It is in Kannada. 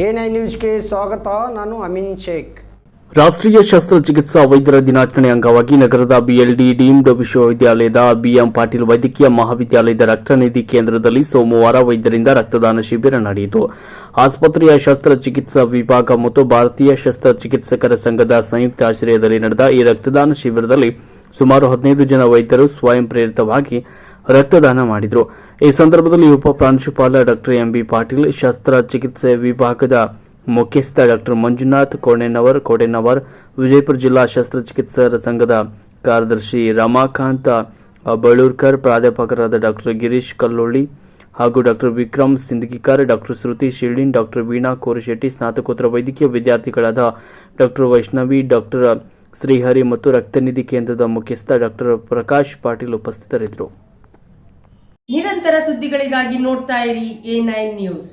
A9 ನ್ಯೂಸ್ಗೆ ಸ್ವಾಗತ. ನಾನು ಅಮೀನ್ ಶೇಖ್. ರಾಷ್ಟ್ರೀಯ ಶಸ್ತ್ರಚಿಕಿತ್ಸಾ ವೈದ್ಯರ ದಿನಾಚರಣೆ ಅಂಗವಾಗಿ ನಗರದ BLD ಡೀಮ್ಡ್ ವಿಶ್ವವಿದ್ಯಾಲಯದ BM ಪಾಟೀಲ್ ವೈದ್ಯಕೀಯ ಮಹಾವಿದ್ಯಾಲಯದ ರಕ್ತನಿಧಿ ಕೇಂದ್ರದಲ್ಲಿ ಸೋಮವಾರ ವೈದ್ಯರಿಂದ ರಕ್ತದಾನ ಶಿಬಿರ ನಡೆಯಿತು. ಆಸ್ಪತ್ರೆಯ ಶಸ್ತ್ರಚಿಕಿತ್ಸಾ ವಿಭಾಗ ಮತ್ತು ಭಾರತೀಯ ಶಸ್ತ್ರಚಿಕಿತ್ಸಕರ ಸಂಘದ ಸಂಯುಕ್ತ ಆಶ್ರಯದಲ್ಲಿ ನಡೆದ ಈ ರಕ್ತದಾನ ಶಿಬಿರದಲ್ಲಿ ಸುಮಾರು 15 ಜನ ವೈದ್ಯರು ಸ್ವಯಂ ಪ್ರೇರಿತವಾಗಿ ರಕ್ತದಾನ ಮಾಡಿದರು. ಈ ಸಂದರ್ಭದಲ್ಲಿ ಉಪ ಪ್ರಾಂಶುಪಾಲ ಡಾಕ್ಟರ್ MB ಪಾಟೀಲ್, ಶಸ್ತ್ರಚಿಕಿತ್ಸೆ ವಿಭಾಗದ ಮುಖ್ಯಸ್ಥ ಡಾಕ್ಟರ್ ಮಂಜುನಾಥ್ ಕೋಡೆನವರ್, ವಿಜಯಪುರ ಜಿಲ್ಲಾ ಶಸ್ತ್ರಚಿಕಿತ್ಸಕರ ಸಂಘದ ಕಾರ್ಯದರ್ಶಿ ರಮಾಕಾಂತ್ ಬಳ್ಳೂರ್ಕರ್, ಪ್ರಾಧ್ಯಾಪಕರಾದ ಡಾಕ್ಟರ್ ಗಿರೀಶ್ ಕಲ್ಲೊಳ್ಳಿ ಹಾಗೂ ಡಾಕ್ಟರ್ ವಿಕ್ರಮ್ ಸಿಂದಗಿಕರ್, ಡಾಕ್ಟರ್ ಶ್ರುತಿ ಶೀಲ್ಡಿನ್, ಡಾಕ್ಟರ್ ವೀಣಾ ಕೋರಿಶೆಟ್ಟಿ, ಸ್ನಾತಕೋತ್ತರ ವೈದ್ಯಕೀಯ ವಿದ್ಯಾರ್ಥಿಗಳಾದ ಡಾಕ್ಟರ್ ವೈಷ್ಣವಿ, ಡಾಕ್ಟರ್ ಶ್ರೀಹರಿ ಮತ್ತು ರಕ್ತನಿಧಿ ಕೇಂದ್ರದ ಮುಖ್ಯಸ್ಥ ಡಾಕ್ಟರ್ ಪ್ರಕಾಶ್ ಪಾಟೀಲ್ ಉಪಸ್ಥಿತರಿದ್ದರು. ನಿರಂತರ ಸುದ್ದಿಗಳಿಗಾಗಿ ನೋಡ್ತಾ ಇರಿ A9 ನ್ಯೂಸ್.